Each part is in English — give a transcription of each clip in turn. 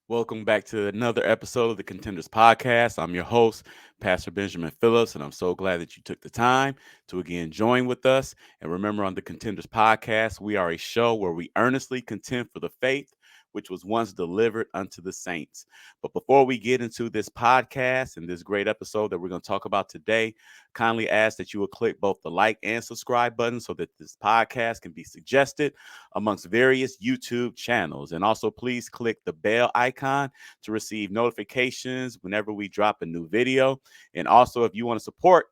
Welcome back to another episode of the Contenders Podcast. I'm your host, Pastor Benjamin Phillips, and I'm so glad that you took the time to again join with us. And remember, on the Contenders Podcast, we are a show where we earnestly contend for the faith which was once delivered unto the saints. But before we get into this podcast and this great episode that we're going to talk about today, kindly ask that you will click both the like and subscribe button so that this podcast can be suggested amongst various YouTube channels. And also, please click the bell icon to receive notifications whenever we drop a new video. And also, if you want to support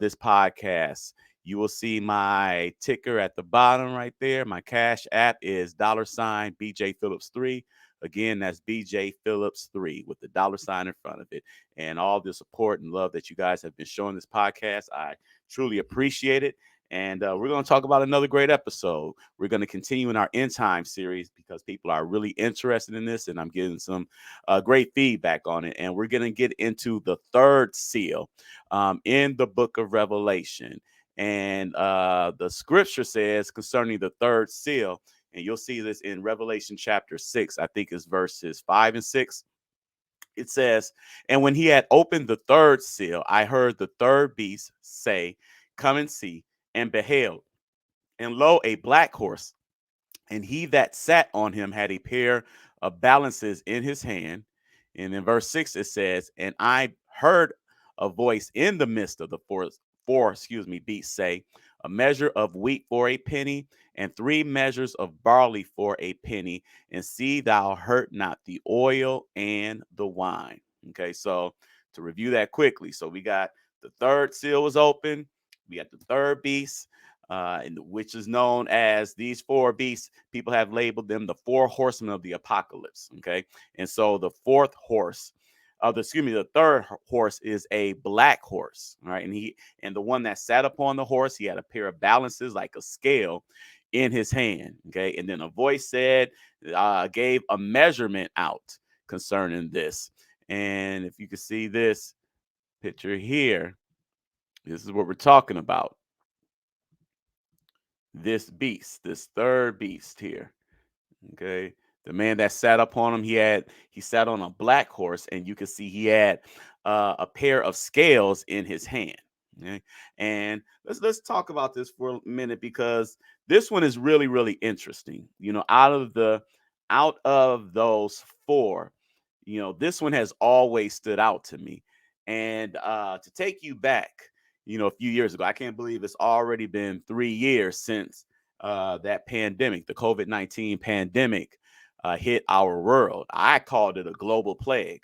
this podcast, you will see my ticker at the bottom right there. My Cash App is $ BJ Phillips 3. Again, that's BJ Phillips 3 with the $ in front of it. And all the support and love that you guys have been showing this podcast, I truly appreciate it. And we're going to talk about another great episode. We're going to continue in our end time series because people are really interested in this, and I'm getting some great feedback on it. And we're going to get into the third seal in the book of Revelation. And the scripture says concerning the third seal, and you'll see this in Revelation chapter 6, I think it's verses 5 and 6. It says, "And when he had opened the third seal, I heard the third beast say, 'Come and see.' And beheld, and lo, a black horse, and he that sat on him had a pair of balances in his hand." And in verse 6 it says, "And I heard a voice in the midst of the beasts say, 'A measure of wheat for a penny, and 3 measures of barley for a penny, and see thou hurt not the oil and the wine.'" Okay, so to review that quickly, so we got the third seal was open, we got the third beast, which is known as these four beasts. People have labeled them the four horsemen of the apocalypse. Okay, and so the fourth horse, the third horse is a black horse. All right, and the one that sat upon the horse, he had a pair of balances like a scale in his hand. Okay, and then a voice said, gave a measurement out concerning this. And if you can see this picture here, this is what we're talking about. This beast, this third beast here. Okay. The man that sat upon him, he sat on a black horse, and you can see he had a pair of scales in his hand. Okay. And let's talk about this for a minute because this one is really, really interesting. Out of those four, this one has always stood out to me. And to take you back, a few years ago, I can't believe it's already been 3 years since that pandemic, the COVID-19 pandemic, hit our world. I called it a global plague,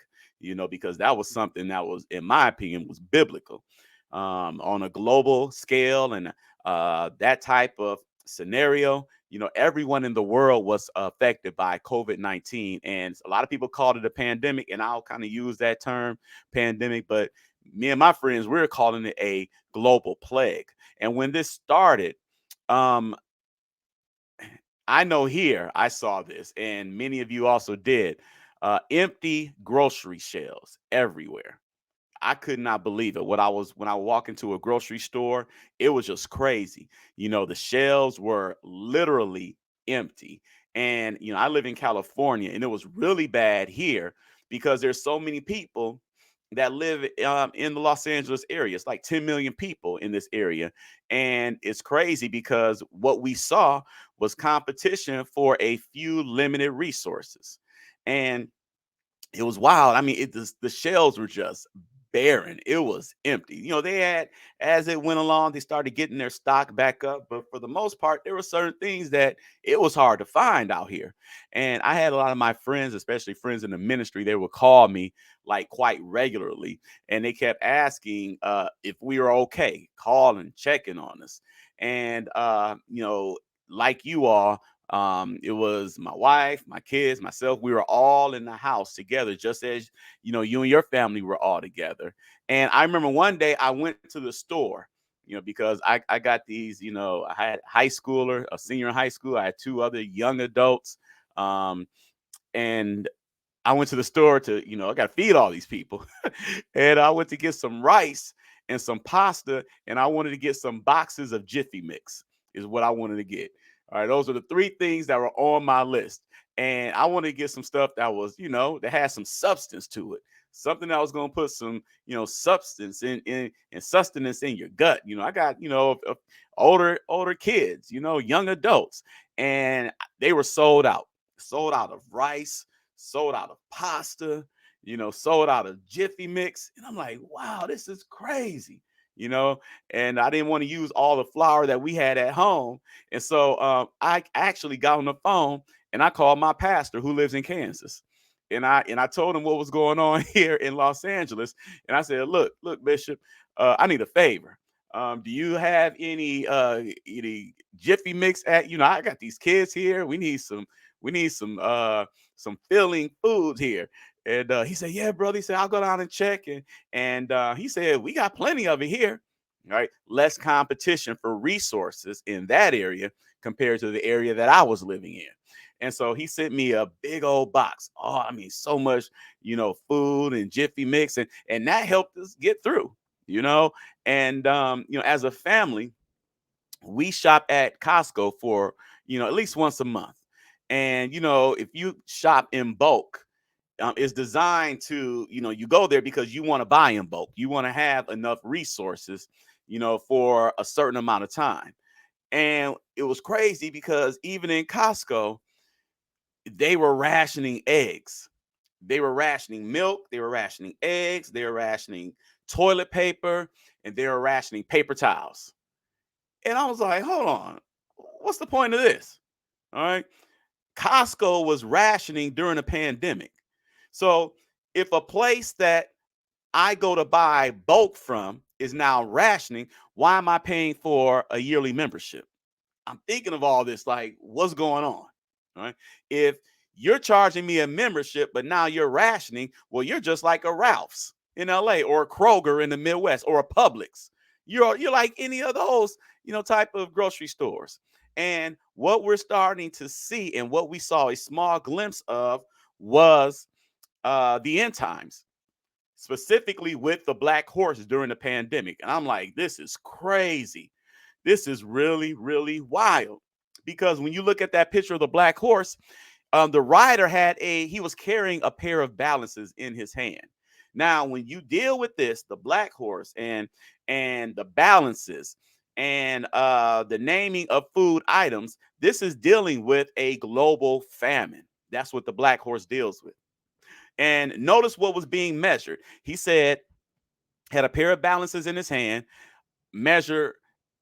because that was something that was, in my opinion, was biblical on a global scale, and that type of scenario. Everyone in the world was affected by COVID-19, and a lot of people called it a pandemic, and I'll kind of use that term, pandemic, but me and my friends, we're calling it a global plague. And when this started, um, I know here I saw this, and many of you also did. Empty grocery shelves everywhere. I could not believe it. When I walk into a grocery store, it was just crazy. The shelves were literally empty. And I live in California, and it was really bad here because there's so many people that live in the Los Angeles area. It's like 10 million people in this area. And it's crazy because what we saw was competition for a few limited resources. And it was wild. I mean, the shelves were just barren. It was empty. They had, as it went along, they started getting their stock back up. But for the most part, there were certain things that it was hard to find out here. And I had a lot of my friends, especially friends in the ministry, they would call me like quite regularly. And they kept asking if we were okay, calling, checking on us. And, like you all, it was my wife, my kids, myself. We were all in the house together, just as you and your family were all together. And I remember one day I went to the store, because I got these, I had high schooler, a senior in high school. I had two other young adults. Um, and I went to the store to, I got to feed all these people. And I went to get some rice and some pasta, and I wanted to get some boxes of Jiffy Mix, is what I wanted to get. All right, those are the three things that were on my list. And I wanted to get some stuff that was, that had some substance to it. Something that was going to put some, substance and sustenance in your gut. I got, older kids, young adults, and they were sold out of rice, sold out of pasta, sold out of Jiffy Mix. And I'm like, wow, this is crazy, you know, and I didn't want to use all the flour that we had at home. And so I actually got on the phone and I called my pastor who lives in Kansas. And I told him what was going on here in Los Angeles. And I said, look, Bishop, I need a favor. Do you have any Jiffy Mix at, I got these kids here. We need some filling foods here. And he said, yeah, brother. He said, I'll go down and check. And he said, we got plenty of it here. Right. Less competition for resources in that area compared to the area that I was living in. And so he sent me a big old box. Oh, I mean, so much, food and Jiffy Mix. And that helped us get through, you know. And as a family, we shop at Costco for, at least once a month. And if you shop in bulk, it's designed to, you go there because you want to buy in bulk. You want to have enough resources, for a certain amount of time. And it was crazy because even in Costco, they were rationing eggs. They were rationing milk. They were rationing eggs. They were rationing toilet paper, and they were rationing paper towels. And I was like, hold on, what's the point of this? All right. Costco was rationing during a pandemic. So if a place that I go to buy bulk from is now rationing, why am I paying for a yearly membership? I'm thinking of all this, like, what's going on? All right. If you're charging me a membership, but now you're rationing, well, you're just like a Ralph's in LA or a Kroger in the Midwest or a Publix. You're like any of those, type of grocery stores. And what we're starting to see and what we saw a small glimpse of was the end times, specifically with the black horse during the pandemic. And I'm like, this is crazy. This is really, really wild. Because when you look at that picture of the black horse, the rider he was carrying a pair of balances in his hand. Now, when you deal with this, the black horse and the balances and the naming of food items, this is dealing with a global famine. That's what the black horse deals with. And notice what was being measured. He said, had a pair of balances in his hand, measure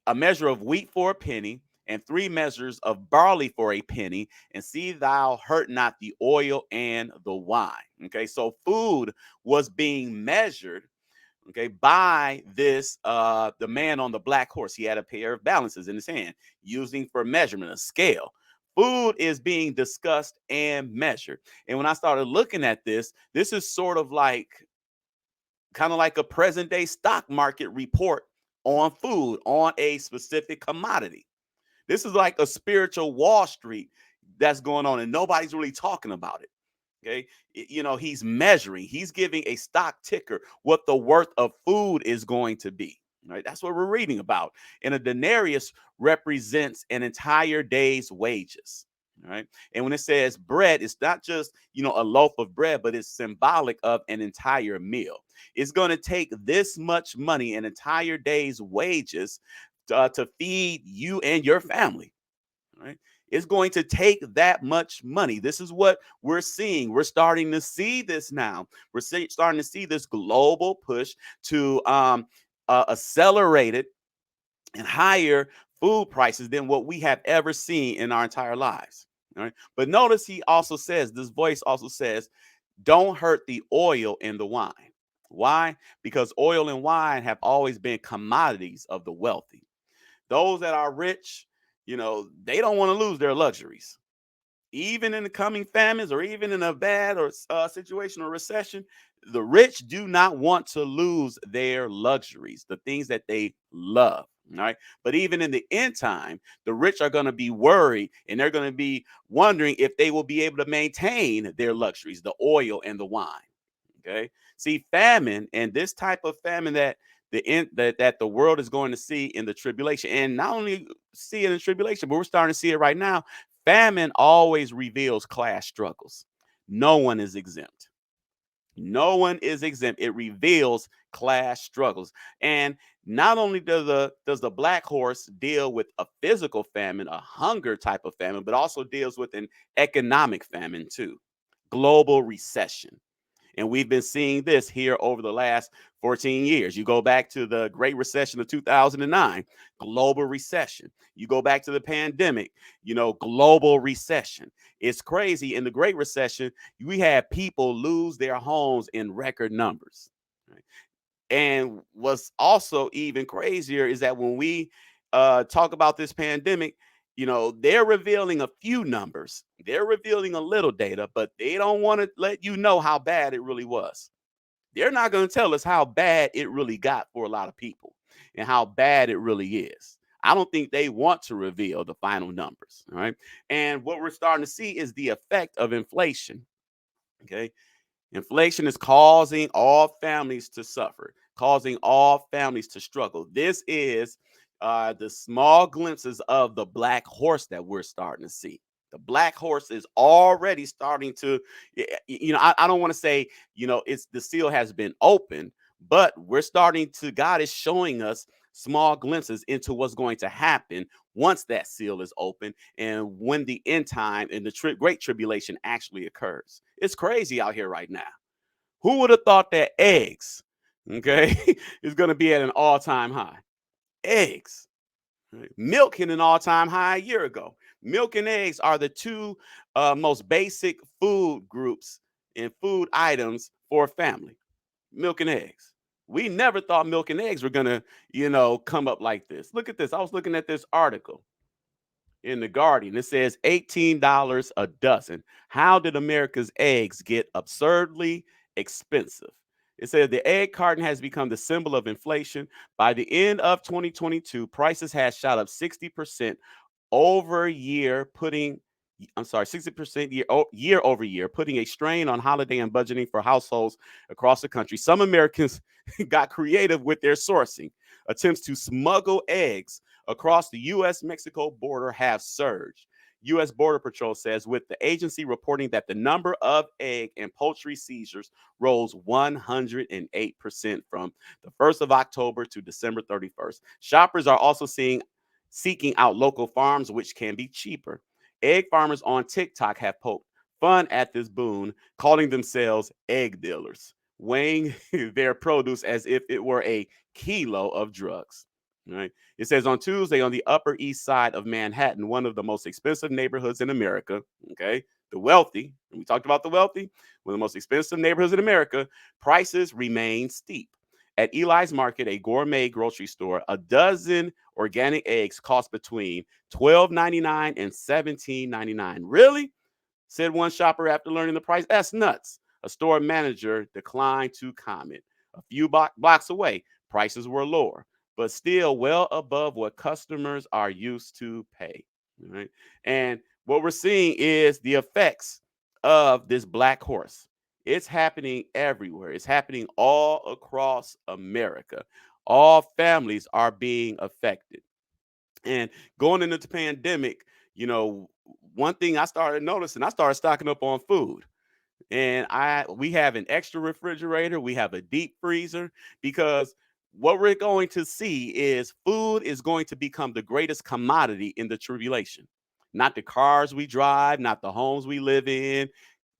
a measure of wheat for a penny, and 3 measures of barley for a penny, and see thou hurt not the oil and the wine. Okay, so food was being measured, okay, by this the man on the black horse. He had a pair of balances in his hand, using for measurement a scale. Food is being discussed and measured. And when I started looking at this is sort of like kind of like a present day stock market report on food, on a specific commodity. This is like a spiritual Wall Street that's going on, and nobody's really talking about it. Okay. He's measuring, he's giving a stock ticker what the worth of food is going to be. Right. That's what we're reading about. And a denarius represents an entire day's wages. Right. And when it says bread, it's not just, a loaf of bread, but it's symbolic of an entire meal. It's going to take this much money, an entire day's wages, to feed you and your family. Right. It's going to take that much money. This is what we're seeing. We're starting to see this now. Starting to see this global push to accelerated and higher food prices than what we have ever seen in our entire lives. All right. But notice this voice also says, don't hurt the oil and the wine. Why? Because oil and wine have always been commodities of the wealthy. Those that are rich, they don't want to lose their luxuries. Even in the coming famines, or even in a bad or situation or recession, the rich do not want to lose their luxuries, the things that they love. All right. But even in the end time, the rich are going to be worried, and they're going to be wondering if they will be able to maintain their luxuries, the oil and the wine. Okay. See, famine, and this type of famine that the world is going to see in the tribulation, and not only see it in tribulation, but we're starting to see it right now. Famine always reveals class struggles. No one is exempt. No one is exempt. It reveals class struggles. And not only does the black horse deal with a physical famine, a hunger type of famine, but also deals with an economic famine too. Global recession. And we've been seeing this here over the last 14 years. You go back to the Great Recession of 2009, global recession. You go back to the pandemic, global recession. It's crazy. In the Great Recession, we had people lose their homes in record numbers. Right? And what's also even crazier is that when we talk about this pandemic, they're revealing a few numbers. They're revealing a little data, but they don't want to let you know how bad it really was. They're not going to tell us how bad it really got for a lot of people and how bad it really is. I don't think they want to reveal the final numbers. All right. And what we're starting to see is the effect of inflation. Okay. Inflation is causing all families to suffer, causing all families to struggle. This is the small glimpses of the black horse that we're starting to see. The black horse is already starting to, I don't want to say, it's the seal has been opened, but we're starting to, God is showing us small glimpses into what's going to happen once that seal is open and when the end time and the great tribulation actually occurs. It's crazy out here right now. Who would have thought that eggs, okay, is going to be at an all-time high? Eggs. Right? Milk hit an all-time high a year ago. Milk and eggs are the two most basic food groups and food items for a family. Milk and eggs. We never thought milk and eggs were going to, come up like this. Look at this. I was looking at this article in the Guardian. It says $18 a dozen. How did America's eggs get absurdly expensive? It says the egg carton has become the symbol of inflation. By the end of 2022, prices had shot up 60% over year, putting I'm sorry, 60% year over year, putting a strain on holiday and budgeting for households across the country. Some Americans got creative with their sourcing. Attempts to smuggle eggs across the U.S. Mexico border have surged. U.S. Border Patrol says, with the agency reporting that the number of egg and poultry seizures rose 108% from the 1st of October to December 31st. Shoppers are also seeking out local farms, which can be cheaper. Egg farmers on TikTok have poked fun at this boon, calling themselves egg dealers, weighing their produce as if it were a kilo of drugs. Right? It says on Tuesday on the Upper East Side of Manhattan, one of the most expensive neighborhoods in America. Okay, the wealthy. And we talked about the wealthy. One of the most expensive neighborhoods in America. Prices remain steep. At Eli's Market, a gourmet grocery store, a dozen organic eggs cost between $12.99 and $17.99. Really? Said one shopper after learning the price. That's nuts. A store manager declined to comment. A few blocks away, prices were lower, but still well above what customers are used to pay. Right? And what we're seeing is the effects of this black horse. It's happening everywhere. It's happening all across America. All families are being affected. And going into the pandemic, one thing I started noticing, I started stocking up on food. And we have an extra refrigerator, we have a deep freezer, because what we're going to see is food is going to become the greatest commodity in the tribulation. Not the cars we drive, not the homes we live in,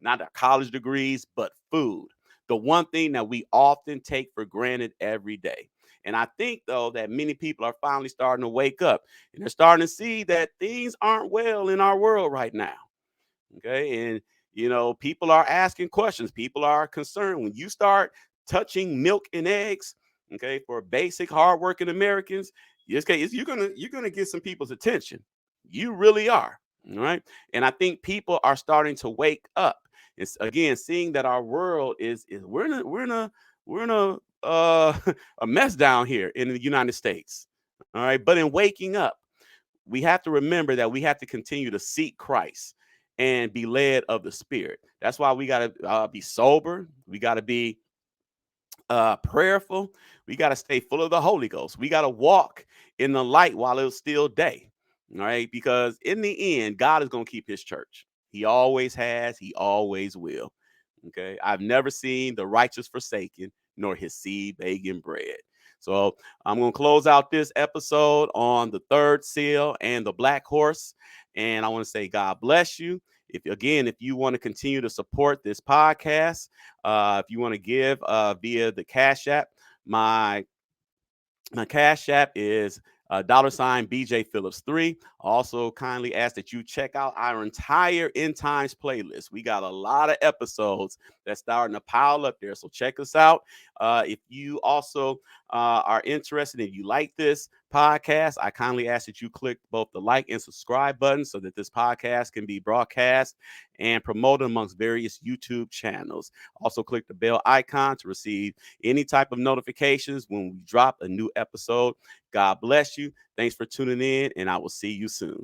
not our college degrees, but food. The one thing that we often take for granted every day. And I think, though, that many people are finally starting to wake up and they're starting to see that things aren't well in our world right now. Okay. And, people are asking questions. People are concerned. When you start touching milk and eggs, okay, for basic hardworking Americans, you're gonna get some people's attention. You really are. All right. And I think people are starting to wake up. It's again seeing that our world is we're in a a mess down here in the United States. All right. But in waking up, we have to remember that we have to continue to seek Christ and be led of the Spirit. That's why we got to be sober. We got to be prayerful. We got to stay full of the Holy Ghost. We got to walk in the light while it's still day. All right. Because in the end, God is going to keep his church. He always has, he always will. Okay. I've never seen the righteous forsaken, nor his seed begging bread. So I'm going to close out this episode on the third seal and the black horse. And I want to say, God bless you. If you want to continue to support this podcast, if you want to give via the Cash App, my Cash App is $ BJ Phillips 3. Also, kindly ask that you check out our entire End Times playlist. We got a lot of episodes that's starting to pile up there. So check us out. If you also are interested and you like this podcast, I kindly ask that you click both the like and subscribe button so that this podcast can be broadcast and promoted amongst various YouTube channels. Also, click the bell icon to receive any type of notifications when we drop a new episode. God bless you. Thanks for tuning in, and I will see you soon.